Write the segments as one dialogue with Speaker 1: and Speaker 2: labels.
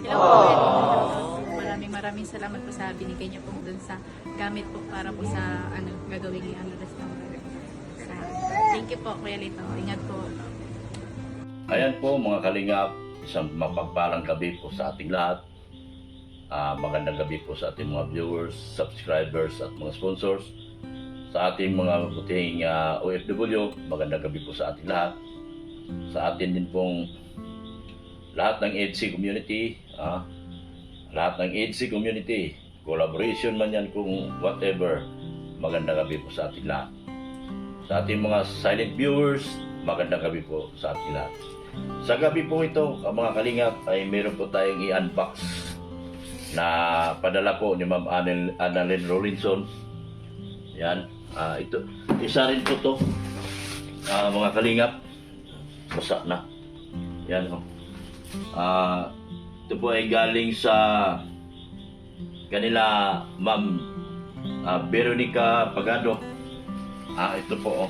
Speaker 1: Hello po, Kuya Lito. Maraming salamat po sa binigay niyo po dun sa gamit po para po sa gagawin niyo restaurant. Thank you po, Kuya Lito. Ingat po.
Speaker 2: Ayan po mga kalingap, isang mapagpalang gabi po sa ating lahat. Magandang gabi po sa ating mga viewers, subscribers at mga sponsors. Sa ating mga butihing OFW, magandang gabi po sa ating lahat. Sa atin din pong lahat ng EDC community, lahat ng EDC community, collaboration man yan kung whatever, magandang gabi po sa ating lahat. Sa ating mga silent viewers, magandang gabi po sa ating lahat. Sa gabi po ito, mga kalingap, ay meron po tayong i-unbox na padala po ni Ma'am Annalyn Rolinson. Yan, ito, isa rin po to, mga kalingap, basa na. Yan, ito po ay galing sa kanila Ma'am Veronica Pagado. Ito po,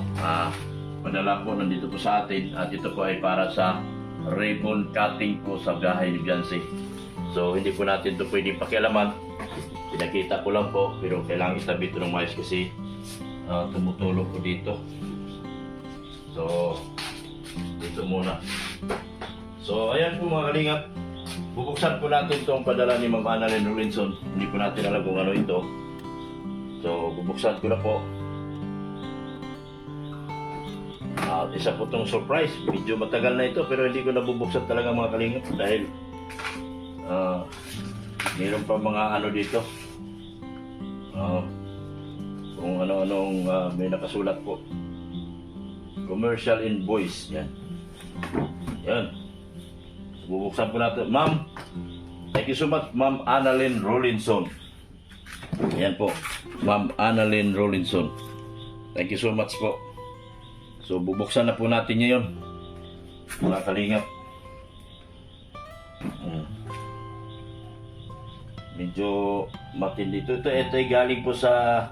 Speaker 2: padala po nandito po sa atin, at ito po ay para sa ribbon cutting po sa gahay ni Beyonce. So hindi po natin ito pwedeng pakialaman, pinakita ko lang po, pero kailangan itabi ito ng mais kasi tumutulog po dito. So dito muna. So ayan po mga kalingap, bubuksan po natin itong padala ni Ma'am Annalyn Rolinson. Hindi po natin alam kung ano ito. So bubuksan ko na po. Isa po itong surprise. Medyo matagal na ito pero hindi ko nabubuksan talaga mga kalingap dahil mayroon pa mga ano dito, kung ano-anong may nakasulat po, commercial invoice. Yan, yan. Bubuksan po natin. Ma'am, thank you so much, Ma'am Annalyn Rolinson. Yan po, Ma'am Annalyn Rolinson, thank you so much po. So bubuksan na po natin ngayon mga kalingap. Medyo matindi ito. Ito ay galing po sa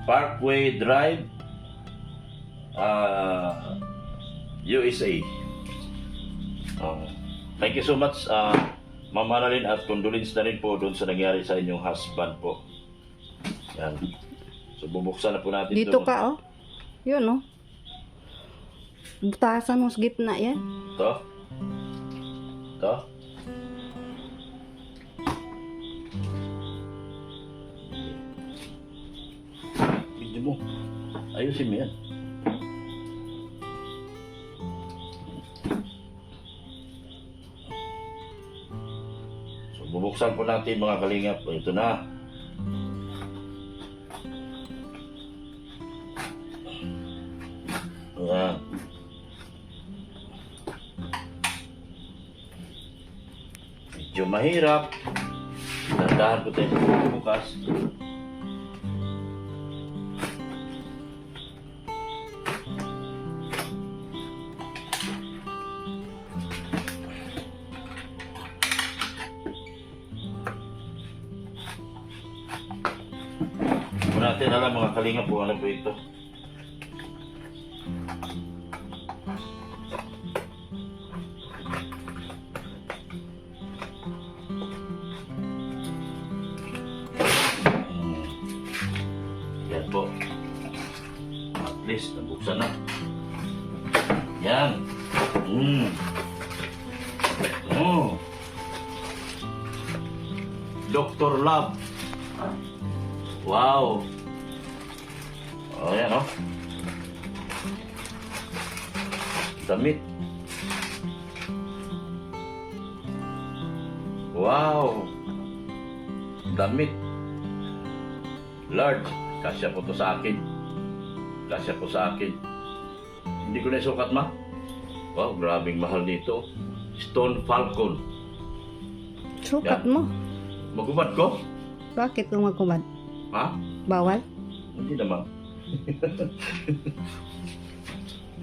Speaker 2: Parkway Drive, USA. Thank you so much, Ma'am Annalyn, at condolence na rin po doon sa nangyari sa inyong husband po. Yan. So bubuksan na po natin
Speaker 3: dito
Speaker 2: ito.
Speaker 3: ka, oh. Yun, oh. Butasan mo sa gitna yan.
Speaker 2: Ito. Ito. Video mo. Ayusin mo yan. So bubuksan po natin mga kalingap. Ito na. Ayan. Medyo mahirap. Dandahan ko tayo bukas. Kung natin alam mga kalingap po ano po ito. Yan po. At least nabuksan na. Yan. Dr. Love. Wow. Ayan, oh. Damit. Wow. Damit. Large. Kasya po to sa akin. Kasya po sa akin. Hindi ko na isukat, ma. Wow, grabing mahal nito. Stone Falcon.
Speaker 3: Sukat
Speaker 2: Yan.
Speaker 3: mo.
Speaker 2: Magubad ko?
Speaker 3: Bakit kung magkumad?
Speaker 2: Ha?
Speaker 3: Bawal?
Speaker 2: Hindi naman.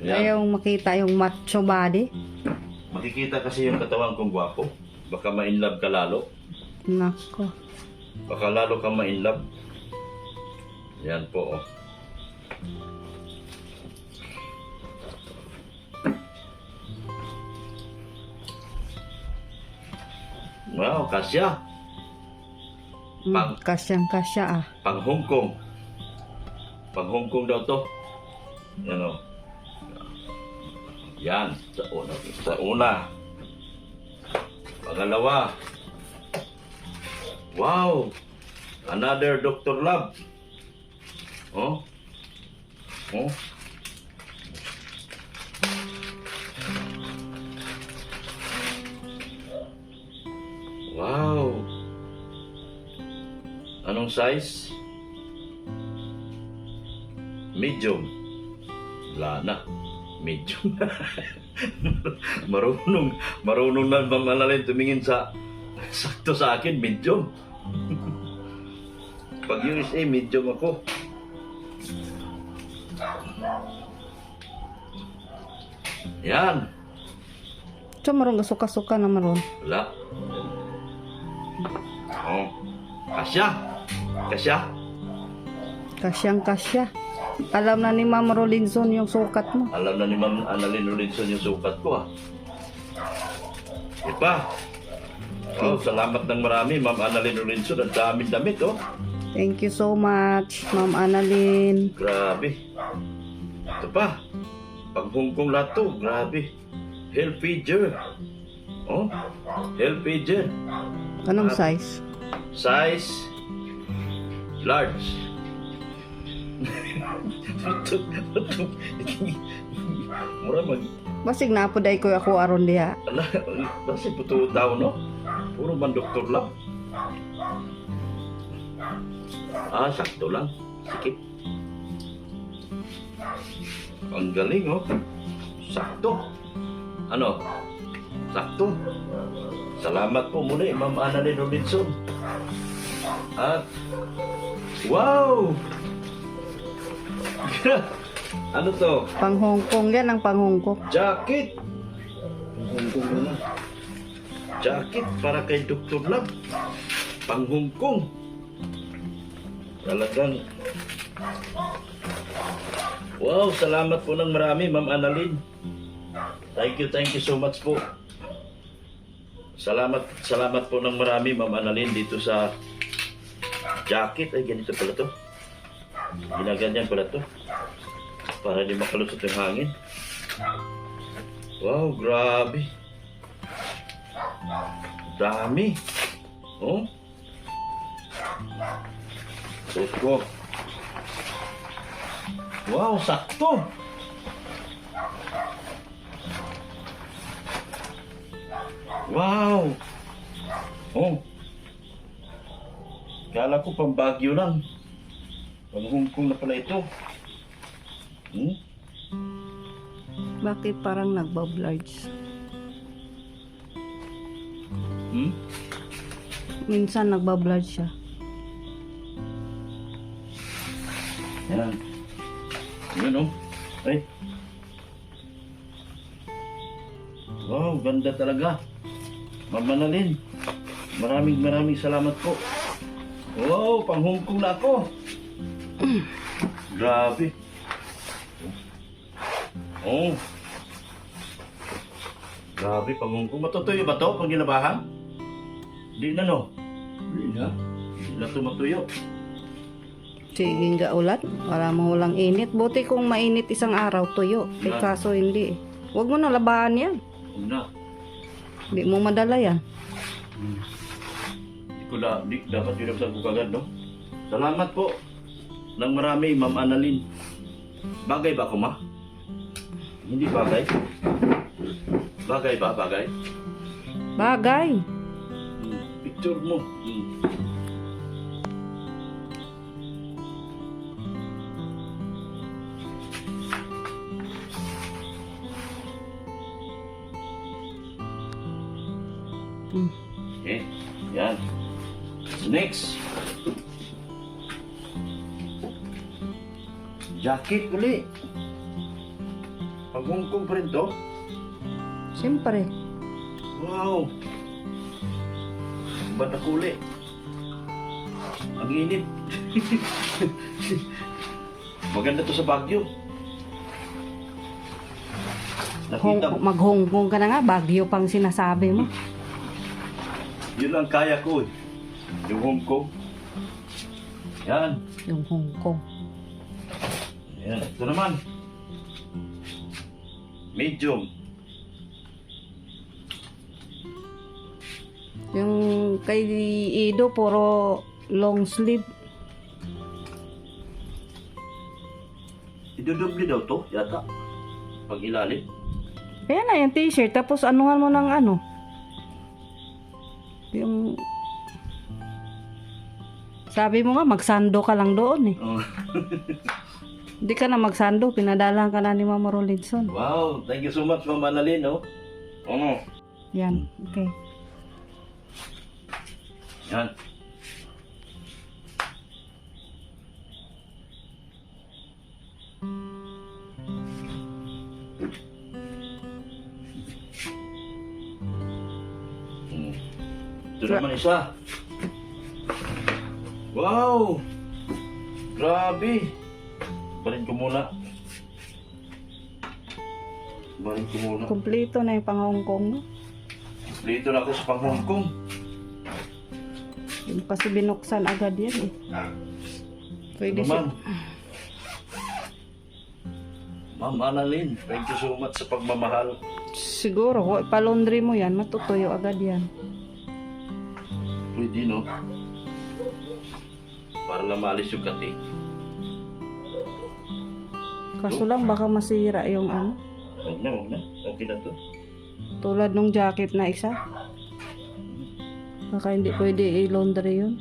Speaker 3: Ayaw makita yung macho body.
Speaker 2: Makikita kasi yung katawan kong gwapo. Baka ma-inlove ka lalo.
Speaker 3: Nako.
Speaker 2: Baka lalo ka ma-inlove. Yan po, oh. Wow, kasya. Pang-
Speaker 3: Kasyang-kasya ah.
Speaker 2: Pang Hong Kong. Pang Hong Kong daw to. Yan o. Yan. Sa una. Sa una. Pangalawa. Wow. Another Dr. Love. Oh. Oh. Wow. Anong size? Medium. Wala na. Medium. marunong na Ma'am Annalyn tumingin sa sakto sa akin, medium. Pag USA, medium ako. Yan.
Speaker 3: So, marong suka-suka na maron.
Speaker 2: Wala. Oh. Kasya. Kasya.
Speaker 3: Kasyang-kasya. Alam na ni Ma'am Rolinson yung sukat mo.
Speaker 2: Alam na ni Ma'am Annalyn Lorenzo yung sukat ko, ah. Ipa. Oh, salamat ng marami, Ma'am Annalyn Lorenzo. Ang daming damit, oh.
Speaker 3: Thank you so much, Ma'am Annalyn.
Speaker 2: Grabe. Ito pa. Pag Hong Kong lahat to. Grabe. Hell Pager. Oh. Hell Pager.
Speaker 3: Anong size?
Speaker 2: Size. Large. Mura mag...
Speaker 3: Basig na po day ko ako aron diha.
Speaker 2: Ala, basi puto tao, no? Puro man doktor lang. Ah, sakto lang. Sikip. Ang galing, oh. Sakto. Ano? Sakto. Salamat po muli, Ma'am Annalyn Robinson. At, wow! Ano to?
Speaker 3: Pang Hong Kong yan ang pang Hong Kong.
Speaker 2: Jacket! Hong Kong naman. Jacket para kay Dr. Love. Pang Hong Kong. Talagang... Wow, salamat po ng marami, Ma'am Annalyn. Thank you so much po. Salamat po ng marami, Ma'am Annalyn, dito sa jacket. Ay, ganito pala to. Ginaganyan pala to. Para di makalusot yung hangin. Wow, grabe. Dami. Oh. Suot ko. Wow, sakto. Wow. Oh. Kala ko pang Baguio lang. Pang Hong Kong na pala ito.
Speaker 3: Bakit parang nagbablurge? Minsan nagbablurge siya.
Speaker 2: Yan. Yan, oh. Ay. Wow, ganda talaga. Ma'am Annalyn, maraming salamat po. Wow, pang Hong Kong na ako. Grabe. Oh. Grabe, pang Hong Kong. Matutuyo ba to pag ginabahan? Hindi na, no? Hindi na. Hindi na to matuyo.
Speaker 3: Sige nga ulat. Para mahulang init. Buti kung mainit isang araw tuyo. Eh kaso hindi. Huwag mo na labahan yan.
Speaker 2: Huwag na.
Speaker 3: Hindi mo madala yan.
Speaker 2: Di dapat yun sa kagad, no? Salamat po ng marami, Ma'am Annalyn. Bagay ba ako, ma? Hindi bagay? Bagay ba? Bagay?
Speaker 3: Bagay.
Speaker 2: Picture mo. Okay, yan. Next. Jacket uli. Pag Hong Kong pa rin to.
Speaker 3: Siyempre.
Speaker 2: Wow. Ba't ako uli? Ang init. Maganda to sa Baguio. Nakita mo.
Speaker 3: Mag-Hong Kong ka na nga. Bagyo pang sinasabi mo.
Speaker 2: Yun ang kaya ko eh. Yung Hong Kong. Yan.
Speaker 3: Yung Hong Kong.
Speaker 2: Yan. Ito naman. Medium.
Speaker 3: Yung kay Ido, puro long sleeve.
Speaker 2: Idudubli daw to, yata. Pag ilalim.
Speaker 3: Kaya na yung t-shirt, tapos anuhan mo ng ano. Yung... Sabi mo nga, magsando ka lang doon eh.
Speaker 2: Oh.
Speaker 3: Hindi ka na magsando, pinadalang ka na ni Mama Rolinson.
Speaker 2: Wow, thank you so much, Mama Annalyn, no? Oo.
Speaker 3: Yan, okay.
Speaker 2: Yan. Ito naman isa. Wow! Grabe! Balin ko muna. Balin ko muna.
Speaker 3: Kompleto na yung pang Hong Kong, no?
Speaker 2: Dito na ako sa pang Hong Kong.
Speaker 3: Yung kasi binuksan agad yan eh. Pwede siya.
Speaker 2: Ma'am. Ma'am Annalyn, thank you so much sa pagmamahal.
Speaker 3: Siguro, kung ipalondry mo yan, matutuyo agad yan.
Speaker 2: Pwede, no? Para lang maalis yung kati.
Speaker 3: Kaso lang, baka masira yung ano.
Speaker 2: Huwag na, huwag na. Okay na to.
Speaker 3: Tulad nung jacket na isa. Baka hindi pwede i-laundry yun.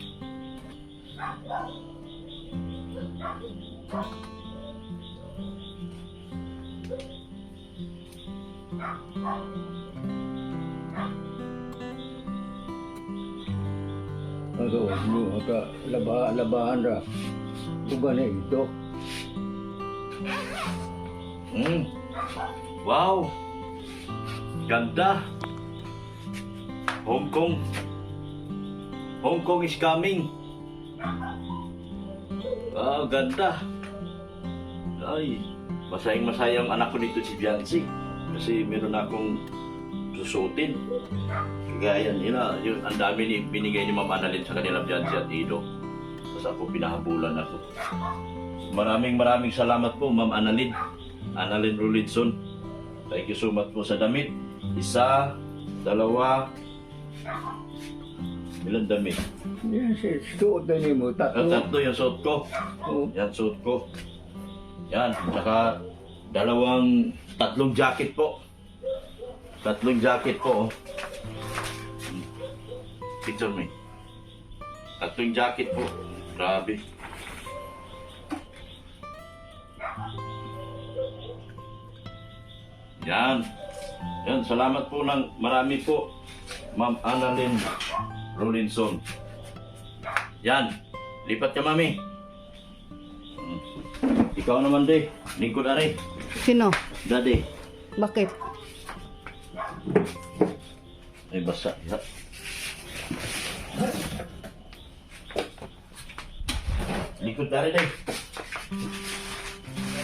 Speaker 4: Ano, aka labahan ra. Tugan na ito.
Speaker 2: Wow! Ganda! Hong Kong. Hong Kong is coming. Ah, ganda. Ay, masayang-masayang anak ko dito si Biancy. Kasi meron akong susutin. Kagaya nila, yun, ang dami ni binigay ni Ma'am Annalyn sa kanila Biancy at Ido. Tapos ako pinahabulan ako. Maraming salamat po Ma'am Annalyn. Annalyn Rolinson. Thank you so much po sa damit. Isa, dalawa, ilang damit?
Speaker 4: Yan si suot na mo tatlo.
Speaker 2: Tatlo yung suot ko.
Speaker 4: Oh,
Speaker 2: Yan suot ko. Yan, saka tatlong jacket po. Tatlong jacket po. Oh. Picture me. Tatlong jacket po. Grabe. Yan. Yan, salamat po ng marami po, Ma'am Annalyn Rolinson. Yan. Lipat ka, Mami. Ikaw naman, de. Lingkod na rin.
Speaker 3: Sino?
Speaker 2: Daddy.
Speaker 3: Bakit?
Speaker 2: Ay, basa. Ya. Likod na rin, de.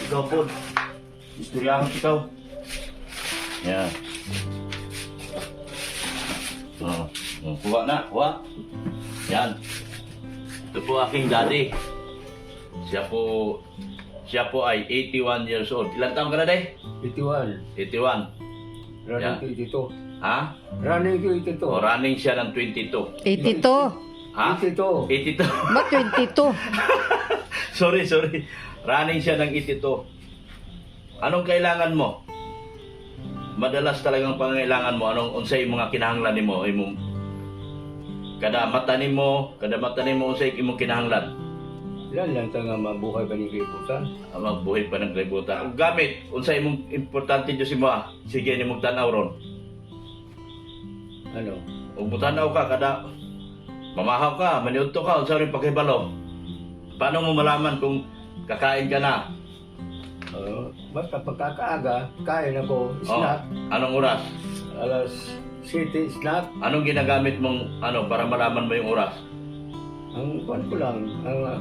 Speaker 2: Ikaw po. Istoryahan ikaw. Yan. Kuha na, kuha. Yan. Ito po aking daddy. Siya po ay 81 years old. Ilang taon ka na, de?
Speaker 4: 81.
Speaker 2: 81.
Speaker 4: Running
Speaker 2: Yeah.
Speaker 4: to 82.
Speaker 2: Ha?
Speaker 4: Running to 82.
Speaker 2: O, running siya ng 22.
Speaker 3: 82.
Speaker 2: Ha?
Speaker 4: 82.
Speaker 2: 82.
Speaker 3: Ba't 22?
Speaker 2: sorry. Running siya ng 82. Anong kailangan mo? Madalas talagang pangailangan mo. Anong unsay mga kinahanglan nimo? Kada mata nimo unsay imong kinahanglan.
Speaker 4: Ilan lang nga mabuhay ba ni Kipusan?
Speaker 2: Magbuhay pa ng kalibutan. Ang gamit, unsay imong importante Diyos mo. Sige nimong tanaw ron.
Speaker 4: Ano?
Speaker 2: Ug mutanaw ka kada mamahaw ka, maniudto ka, unsa rin pakibalo. Paano mo malaman kung kakain ka na?
Speaker 4: Basta pagkakaaga, kain ako, snack.
Speaker 2: Anong oras?
Speaker 4: Alas 7, snack.
Speaker 2: Anong ginagamit mong para malaman mo yung oras?
Speaker 4: Ang pan ko lang,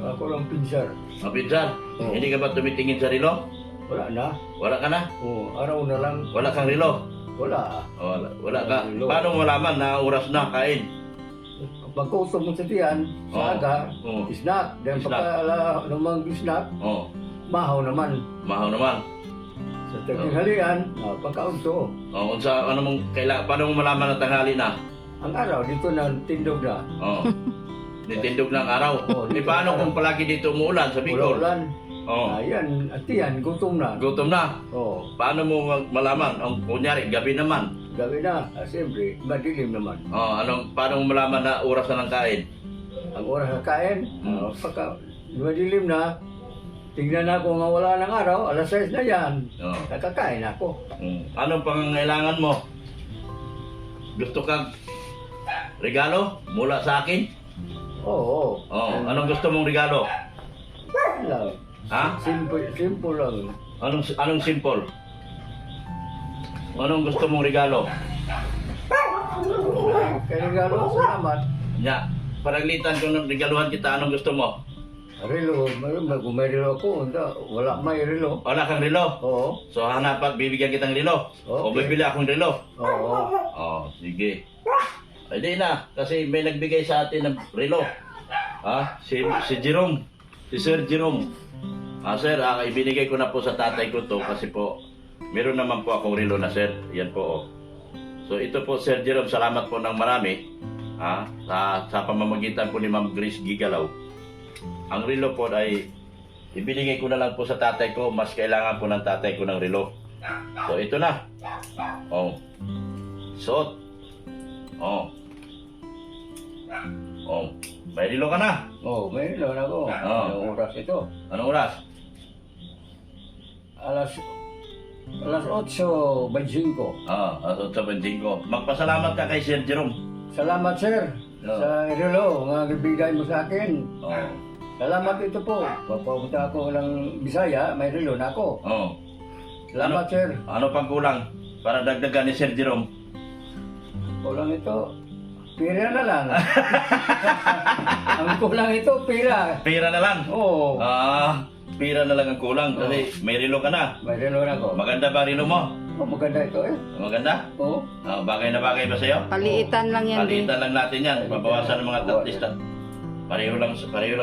Speaker 4: ako lang pinsar.
Speaker 2: Mapinsan?
Speaker 4: Oo.
Speaker 2: Hindi ka ba tumitingin sa relo?
Speaker 4: Wala na.
Speaker 2: Wala ka na?
Speaker 4: Araw na lang.
Speaker 2: Wala kang relo?
Speaker 4: Wala.
Speaker 2: Wala ka.
Speaker 4: Relo.
Speaker 2: Paano mo malaman na oras na kain?
Speaker 4: pagkusog mo sa tiyan,
Speaker 2: Oo.
Speaker 4: sa aga,
Speaker 2: Oo.
Speaker 4: snack. Dahil
Speaker 2: Snack.
Speaker 4: pagka lumang snack,
Speaker 2: Oh,
Speaker 4: mahaw naman.
Speaker 2: mahaw naman.
Speaker 4: Sa tanghalian, pagkaunto.
Speaker 2: Oh, unsa ano mong kailangan paano mo malaman na tanghali na?
Speaker 4: Ang araw, dito na tindog na.
Speaker 2: Oh. Nitindog ng araw.
Speaker 4: Oo,
Speaker 2: Eh paano kung palagi dito umuulan sa Bicol?
Speaker 4: Ulan.
Speaker 2: Oh.
Speaker 4: Ayan, at yan, gutom na.
Speaker 2: Gutom na.
Speaker 4: Oo,
Speaker 2: Paano mo malaman? Ang kunyari gabi naman.
Speaker 4: gabi na. Siyempre, madilim naman.
Speaker 2: Oh, paano mo malaman na oras na ng kain?
Speaker 4: Ang oras na kain, pagka madilim na, tingnan na kung wala ng araw, alas 6 na yan.
Speaker 2: Oh.
Speaker 4: Nakakain ako.
Speaker 2: Anong pangangailangan mo? Gusto kang regalo mula sa akin?
Speaker 4: Oo.
Speaker 2: Oh, anong gusto mong regalo?
Speaker 4: Lang.
Speaker 2: Ha?
Speaker 4: Simple lang.
Speaker 2: Anong simple? Anong gusto mong regalo?
Speaker 4: Kaya regalo, salamat.
Speaker 2: Nya, paraglitan ko ng regaluhan kita, anong gusto mo?
Speaker 4: Relo, kung may relo ako, wala may relo.
Speaker 2: Wala kang relo.
Speaker 4: Oo.
Speaker 2: So hanapan, bibigyan kitang relo. O
Speaker 4: Okay.
Speaker 2: bibili akong relo.
Speaker 4: Oo.
Speaker 2: Oh, sige. Ay di na, kasi may nagbigay sa atin ng relo. Si Jerome. Si Sir Jerome. Sir, ibinigay ko na po sa tatay ko to kasi po, meron naman po akong relo na sir. Yan po. Oh. So ito po Sir Jerome, salamat po ng marami. Sa pamamagitan po ni Ma'am Grace Gigalaw. Ang relo po ay ibinigay ko na lang po sa tatay ko, mas kailangan po ng tatay ko ng relo. So ito na. Oh. Suot. Oh. Oh. May relo ka na.
Speaker 4: Oo, may relo na ako.
Speaker 2: Oo.
Speaker 4: Anong oras ito?
Speaker 2: Anong oras?
Speaker 4: Alas 8:25.
Speaker 2: At 8:25. Magpasalamat ka kay Sir Jerome.
Speaker 4: Salamat, sir.
Speaker 2: Oo.
Speaker 4: Sa relo nga nabigay mo sa akin.
Speaker 2: Oh.
Speaker 4: Salamat ito po. Papunta ako ng Bisaya, may relo na ako.
Speaker 2: Oh.
Speaker 4: Salamat, sir.
Speaker 2: Ano pang kulang para dagdagan ni Sir Jerome?
Speaker 4: Kulang ito. Pira na lang. Ang kulang ito, pira.
Speaker 2: Pira na lang.
Speaker 4: Oo.
Speaker 2: Pira na lang ang kulang kasi may relo ka na.
Speaker 4: May relo na ako.
Speaker 2: Maganda ba relo mo?
Speaker 4: Oh, maganda ito eh.
Speaker 2: Maganda?
Speaker 4: Oo.
Speaker 2: Bagay na bagay ba sa'yo?
Speaker 3: Paliitan lang yan din.
Speaker 2: Palitan lang natin yan. Babawasan ng mga tatlista. Pareho lang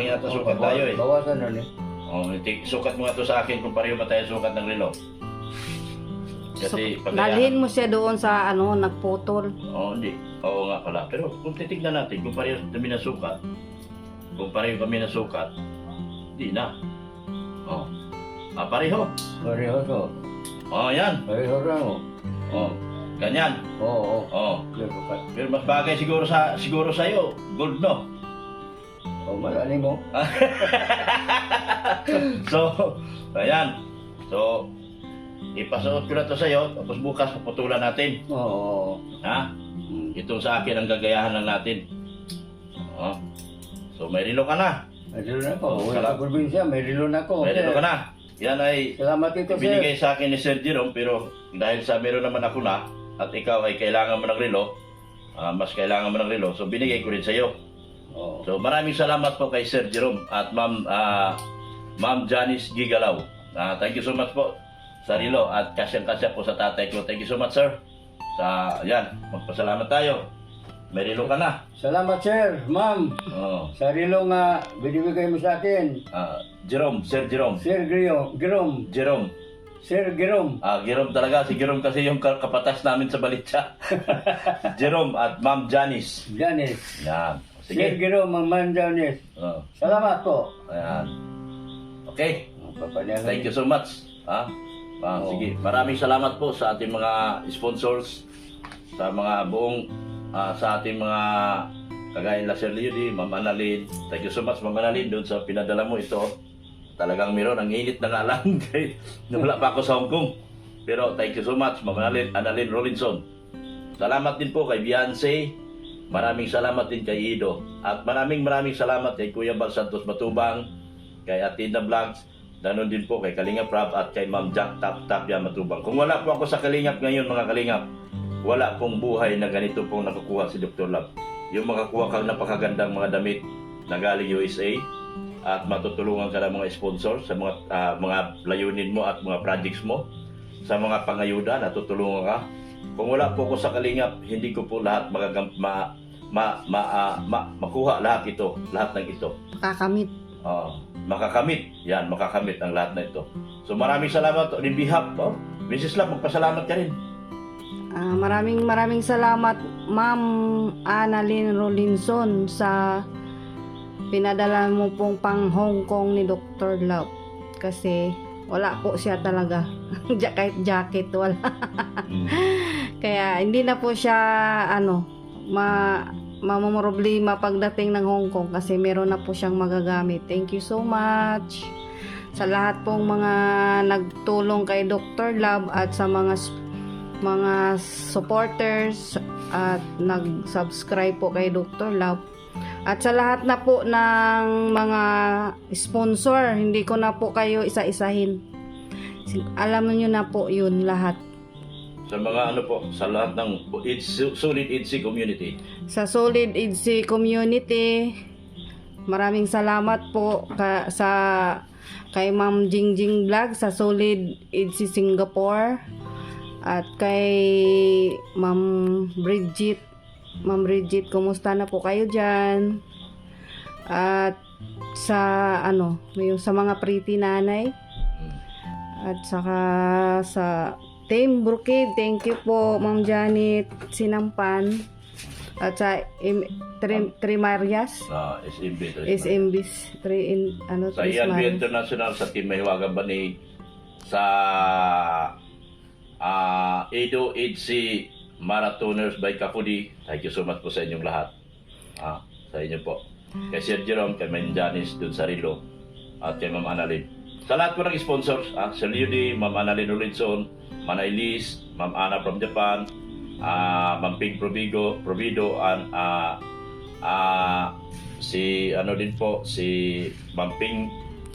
Speaker 2: yata sukat tayo eh.
Speaker 4: Bawasan na
Speaker 2: Sukat mo nga to sa akin kung pareho ba tayo sukat ng relo. Kasi
Speaker 3: Dalhin mo siya doon sa nagputol.
Speaker 2: Hindi. Oo nga pala. Pero kung titignan natin, kung pareho kami na sukat, di na. Pareho.
Speaker 4: Pareho to.
Speaker 2: Yan.
Speaker 4: Pareho na ako.
Speaker 2: Ganyan.
Speaker 4: Oo. Sukat.
Speaker 2: Pero mas bagay siguro sa iyo, gold no.
Speaker 4: Malani mo.
Speaker 2: So, ayan. So, ipasuot ko na to sa iyo, tapos bukas puputulan natin.
Speaker 4: Oo.
Speaker 2: Ha? Ito sa akin ang gagayahan lang natin. So, may relo ka na.
Speaker 4: May relo na ako.
Speaker 2: Oo,
Speaker 4: Wala sa probinsya, may relo na ako.
Speaker 2: May relo ka na. Yan ay
Speaker 4: Salamat ito, sir.
Speaker 2: binigay sa akin ni Sir Jerome, pero dahil sa meron naman ako na, at ikaw ay kailangan mo ng relo, mas kailangan mo ng relo, so binigay ko rin sa iyo.
Speaker 4: Oo.
Speaker 2: So maraming salamat po kay Sir Jerome at Ma'am Janice Gigalaw. Thank you so much po sa relo at kasyang-kasya po sa tatay ko. Thank you so much sir. Magpasalamat tayo. May relo ka na.
Speaker 4: Salamat, sir. Ma'am. Sa relo nga binibigay mo sa akin.
Speaker 2: Sir Jerome.
Speaker 4: Sir Jerome.
Speaker 2: Jerome.
Speaker 4: Sir Jerome.
Speaker 2: Jerome talaga. Si Jerome kasi yung kapatas namin sa Balitsa. Jerome at Ma'am Janice.
Speaker 4: Janice.
Speaker 2: Yan.
Speaker 4: Sir
Speaker 2: Sige.
Speaker 4: Jerome, Ma'am Janice. Salamat po.
Speaker 2: Ayan. Okay.
Speaker 4: Papanalan.
Speaker 2: Thank you so much. Sige. Maraming salamat po sa ating mga sponsors, sa mga buong, sa ating mga kagaya nila Sir Leody, Ma'am Annalyn. Thank you so much, Ma'am Annalyn, doon sa pinadala mo ito. Talagang meron, ang init na nga lang. Wala pa ako sa Hong Kong. Pero thank you so much, Ma'am Annalyn Rollinson. Salamat din po kay Beyonce. Maraming salamat din kay Ido. At maraming salamat kay Kuya Bal Santos Matubang, kay Atinda Vlogs, ganon din po kay Kalingap Rob at kay Ma'am Jack Tapia Matubang. Kung wala po ako sa Kalingap ngayon mga Kalingap, wala pong buhay na ganito pong nakukuha si Dr. Love. Yung makakuha kang napakagandang mga damit na galing USA at matutulungan ka ng mga sponsor sa mga layunin mo at mga projects mo, sa mga pangayuda natutulungan ka. Kung wala po ako sa Kalingap, hindi ko po lahat makuha lahat ng ito.
Speaker 3: Kakamit.
Speaker 2: Makakamit. Yan, makakamit ang lahat na ito. So maraming salamat on behalf of Mrs. Love, magpasalamat ka rin.
Speaker 3: Maraming salamat Ma'am Annalyn Rolinson sa pinadala mo pong pang Hong Kong ni Dr. Love. Kasi wala po siya talaga. Kahit jacket wala. Kaya hindi na po siya mamumroblema pagdating ng Hong Kong kasi meron na po siyang magagamit. Thank you so much sa lahat pong mga nagtulong kay Dr. Love at sa mga supporters at nag-subscribe po kay Dr. Love. At sa lahat na po ng mga sponsor, hindi ko na po kayo isa-isahin. Alam niyo na po yun lahat.
Speaker 2: Sa mga sa lahat ng Solid EDC community.
Speaker 3: Sa Solid EDC community, maraming salamat po kay Ma'am Jingjing Vlog sa Solid EDC Singapore at kay Ma'am Bridget. Ma'am Bridget, kumusta na po kayo dyan? At sa sa mga pretty nanay at saka sa Team Brookie, thank you po Ma'am Janet Sinampan at sa Trimarias SMB
Speaker 2: sa INB International, sa Team Mahiwagan Bani, sa Edo HC Marathoners by Kapudi, thank you so much po sa inyong lahat. Sa inyo po. Kay Sir Jerome, kay Ma'am Janice dun sa Rilo, at kay Ma'am Annalyn. Sa lahat po ng sponsors, Sir Ludi, Ma'am Annalyn Rolinson, Mana Elise, Ma'am Anna from Japan, Ma'am Ping Provido, and si Ma'am Ping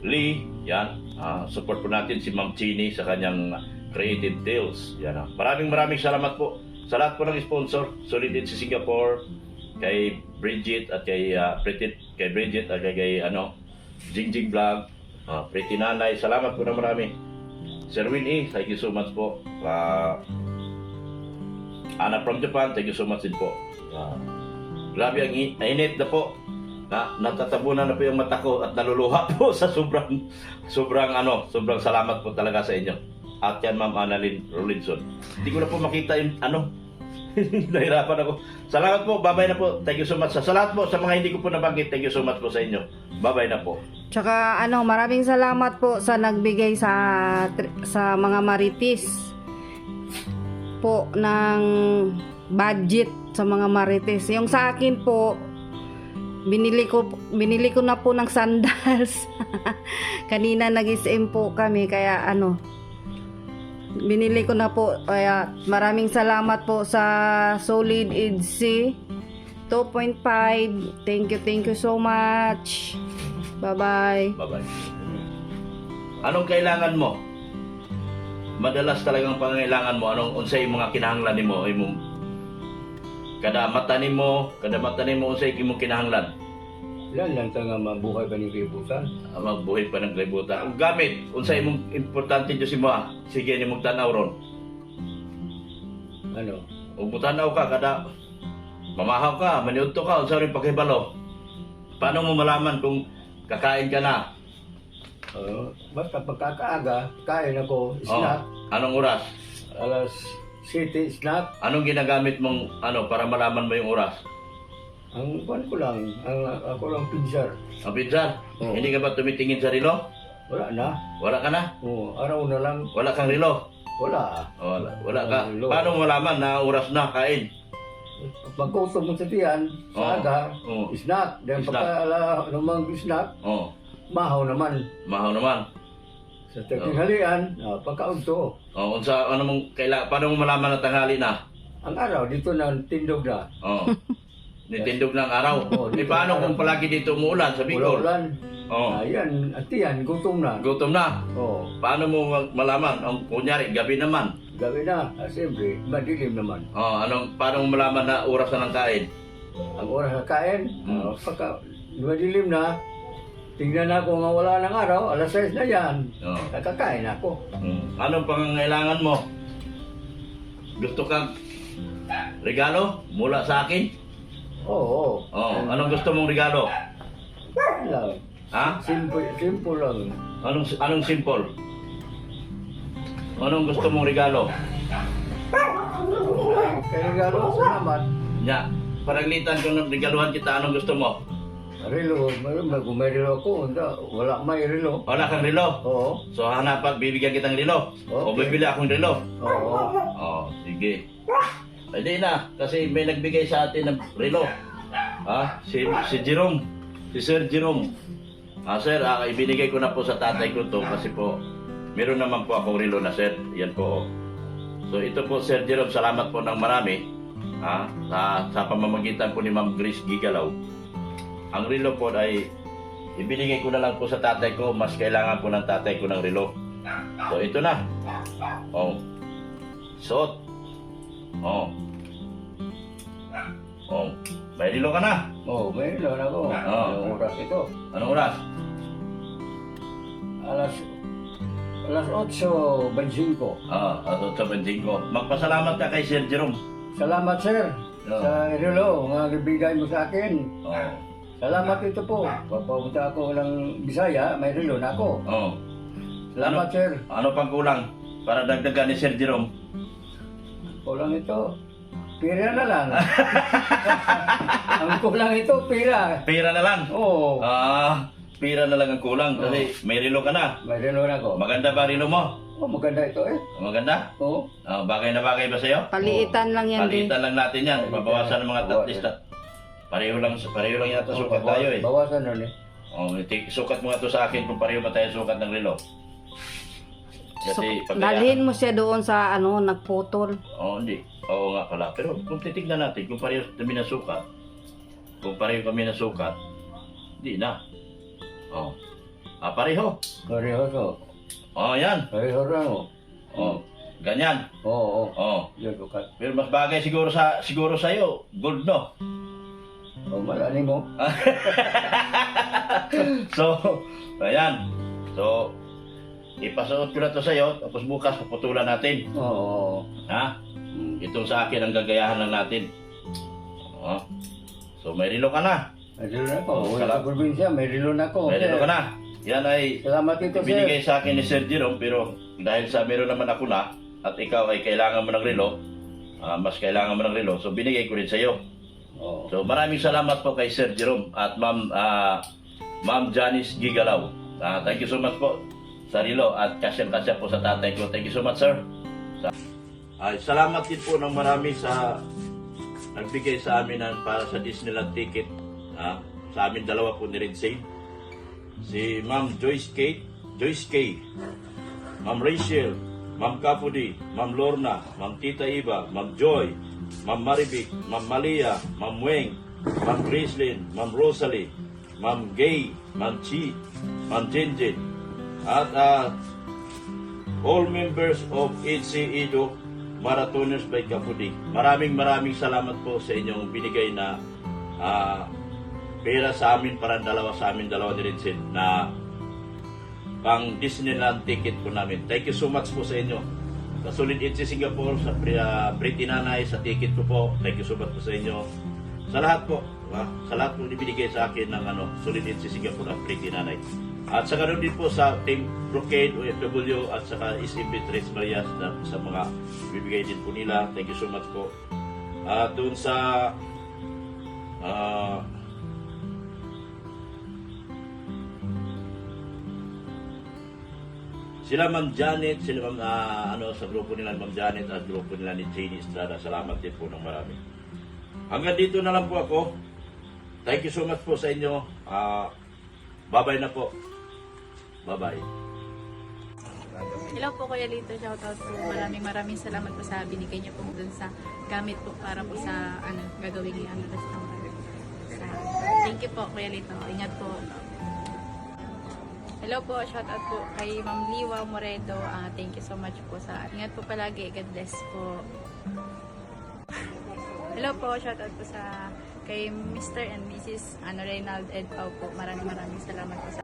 Speaker 2: Lee, yan. Support po natin si Ma'am Chini sa kanyang Creative Tales. Yan. Maraming salamat po sa lahat po ng sponsor, Solid EDC Singapore, kay Bridget at kay Bridget at kay Jingjing Vlog, Pretty Nanay, salamat po na marami. Sir Winnie, thank you so much po. Anna from Japan, thank you so much din po. Grabe ang init na po. Natatabunan na po yung mata ko at naluluha po sa sobrang salamat po talaga sa inyo. At yan, Ma'am Annalyn Rolinson. Hindi ko na po makita yung nahirapan ako. Salamat po, babay na po. Thank you so much. Sa lahat po, sa mga hindi ko po nabanggit, thank you so much po sa inyo. Babay na po.
Speaker 3: Tsaka maraming salamat po sa nagbigay sa mga marites po ng budget sa mga marites. Yung sa akin po, binili ko na po ng sandals. Kanina nag-SM po kami kaya binili ko na po. Kaya maraming salamat po sa Solid EDC 2.5. Thank you so much. Bye-bye.
Speaker 2: Bye-bye. Anong kailangan mo? Madalas talagang pangailangan mo, unsay mga kinahanglan nimo, kada mata nimo unsay imong kinahanglan?
Speaker 4: Yan lang nga mabuhay pa ng kalibutan.
Speaker 2: Magbuhay pa ng kalibutan. Ang gamit, unsay imong importante jud si mo. Sige nimong tan-aw ron. Ug mutanaw ka kada mamahaw ka, maniudto ka, unsa rin paghibalo? Paano mo malaman kung kakain ka na?
Speaker 4: Basta pagkakaaga, kain ako, snack.
Speaker 2: Anong oras?
Speaker 4: Alas 7, snack.
Speaker 2: Anong ginagamit mong para malaman mo yung oras?
Speaker 4: Ang ko lang, ako lang pinsar.
Speaker 2: Ang pinsar?
Speaker 4: Oo.
Speaker 2: Hindi ka ba tumitingin sa relo?
Speaker 4: Wala na.
Speaker 2: Wala ka na?
Speaker 4: Araw na lang.
Speaker 2: Wala kang relo?
Speaker 4: Wala.
Speaker 2: Wala ka. Paano mo malaman na oras na kain?
Speaker 4: Pagkusog mo sa tiyan, sa aga, snack. Dahil pagka namang snack, mahaw naman.
Speaker 2: Mahaw naman.
Speaker 4: Sa tanghalian, pagkaunto.
Speaker 2: Paano mo malaman na tanghali na?
Speaker 4: Ang araw, dito na tindog na.
Speaker 2: Nitindog ng araw. Paano kung palagi dito umuulan sa Bicol?
Speaker 4: Ulan. Ayan, at yan, gutom na.
Speaker 2: Gutom na? Paano mo malaman? Kunyari, gabi naman.
Speaker 4: Gabi na. Siyempre, madilim naman.
Speaker 2: Paano mo malaman na oras na ng kain?
Speaker 4: Ang oras na kain, pagka madilim na, tingnan ako nga wala ng araw, alas 6 na yan. Nakakain ako.
Speaker 2: Anong pangangailangan mo? Gusto kang regalo mula sa akin?
Speaker 4: Oo.
Speaker 2: Oh, anong gusto mong regalo?
Speaker 4: Lang.
Speaker 2: Ha?
Speaker 4: Simple lang.
Speaker 2: Anong simple? Anong gusto mong regalo?
Speaker 4: Kaya regalo, salamat.
Speaker 2: Nya, paraglitan ko ng regaluhan kita, anong gusto mo?
Speaker 4: Relo, kung may relo ako, wala may relo.
Speaker 2: Wala kang relo?
Speaker 4: Oo.
Speaker 2: So hanapan, bibigyan kitang relo? O
Speaker 4: Okay.
Speaker 2: bibili akong relo?
Speaker 4: Oo.
Speaker 2: Oh, sige. Pwede na, kasi may nagbigay sa atin ng relo. Si Jerome. Si Sir Jerome. Sir, ibinigay ko na po sa tatay ko to kasi po, meron naman po akong relo na sir. Yan po. So ito po Sir Jerome, salamat po ng marami. Sa pamamagitan po ni Ma'am Grace Gigalaw. Ang relo po ay ibinigay ko na lang po sa tatay ko, mas kailangan po ng tatay ko ng relo. So ito na. Oh. Suot. Oh. Oh. May relo ka na.
Speaker 4: Oo, may relo na ako.
Speaker 2: Oo.
Speaker 4: Anong oras ito?
Speaker 2: Anong oras?
Speaker 4: Alas 8:25.
Speaker 2: At sa bending ko. Magpasalamat ka kay Sir Jerome.
Speaker 4: Salamat, sir.
Speaker 2: Oo.
Speaker 4: Sa relo, nga ibigay mo sa akin.
Speaker 2: Oh.
Speaker 4: Salamat ito po. Papunta ako ng Bisaya, may relo na ako.
Speaker 2: Oh.
Speaker 4: Salamat, sir.
Speaker 2: Ano pang kulang para dagdagan ni Sir Jerome?
Speaker 4: Kulang ito. Pira na lang. Ang kulang ito, pira.
Speaker 2: Pira na lang.
Speaker 4: Oo.
Speaker 2: Pira na lang ang kulang kasi may relo ka na.
Speaker 4: May relo na ako.
Speaker 2: Maganda ba relo mo?
Speaker 4: Oh, maganda ito eh.
Speaker 2: Maganda?
Speaker 4: Oo.
Speaker 2: Bagay na bagay ba sa'yo?
Speaker 3: Paliitan lang yan din.
Speaker 2: Palitan lang natin yan. Babawasan ng mga tatlista. Pareho lang yata sukat tayo eh.
Speaker 4: Bawasan nun eh.
Speaker 2: Sukat mo nga to sa akin kung pareho ba tayo sukat ng relo. Kasi
Speaker 3: Dalhin mo siya doon sa nagputol.
Speaker 2: Hindi. Oo nga pala. Pero kung titignan natin, kung pareho kami na sukat, hindi na. Pareho.
Speaker 4: Pareho to.
Speaker 2: Yan.
Speaker 4: Pareho lang oh.
Speaker 2: Ganyan.
Speaker 4: Oo.
Speaker 2: Yun.
Speaker 4: Sukat.
Speaker 2: Pero mas bagay siguro sa'yo, gold no?
Speaker 4: Malani mo.
Speaker 2: So, ayan. So, ipasuot ko na to sa'yo, tapos bukas paputulan natin.
Speaker 4: Oo.
Speaker 2: Ha? Ito sa akin ang gagayahan lang natin. So, may relo ka na.
Speaker 4: May relo na ako. Wala
Speaker 2: Salamat.
Speaker 4: sa probinsya, may relo na ako.
Speaker 2: May relo ka na. Yan ay
Speaker 4: Salamat ito, sir.
Speaker 2: binigay sa akin ni Sir Jerome, pero dahil sa meron naman ako na, at ikaw ay kailangan mo ng relo, mas kailangan mo ng relo, so binigay ko rin sa iyo.
Speaker 4: Oo.
Speaker 2: So maraming salamat po kay Sir Jerome at Ma'am Janice Gigalaw. Thank you so much po sa relo at kasyang-kasya po sa tatay ko. Thank you so much, sir. Salamat din po ng marami sa nagbigay sa amin para sa Disneyland ticket. Sa amin dalawa po ni Red Saint. Si Ma'am Joyce K, Ma'am Rachel, Ma'am Kapudi, Ma'am Lorna, Ma'am Tita Iba, Ma'am Joy, Ma'am Maribik, Ma'am Malia, Ma'am Weng, Ma'am Grislin, Ma'am Rosalie, Ma'am Gay, Ma'am Chi, Ma'am Jinjin, at all members of HC Ido Marathoners by Kapudi. Maraming salamat po sa inyong binigay na pera sa amin, para dalawa ni Rinsin na pang Disneyland ticket po namin. Thank you so much po sa inyo. Sa Solid Edge Singapore, sa Pretty Nanay, sa ticket ko po. Thank you so much po sa inyo. Sa lahat po, sa lahat po ibinigay sa akin ng Solid Edge Singapore at Pretty Nanay. At sa ganoon din po sa Team Brocade, OFW at saka SMB Tres Marias sa mga bibigay din po nila. Thank you so much po. At doon sa sila Ma'am Janet, sila sa grupo nila Ma'am Janet at grupo nila ni Janie Estrada. Salamat din po ng marami. Hanggang dito na lang po ako. Thank you so much po sa inyo. Bye-bye na po. Bye-bye.
Speaker 1: Hello po Kuya Lito, shoutout po. Maraming salamat po sa binigay niyo po dun sa gamit po para po sa gagawing restaurant. Thank you po Kuya Lito. Ingat po. Hello po, shoutout po kay Ma'am Liwa Moredo. Thank you so much po sa ingat po palagi. God bless po. Hello po, shoutout po sa kay Mr. and Mrs. Reynald Ed Pau po. Maraming salamat po sa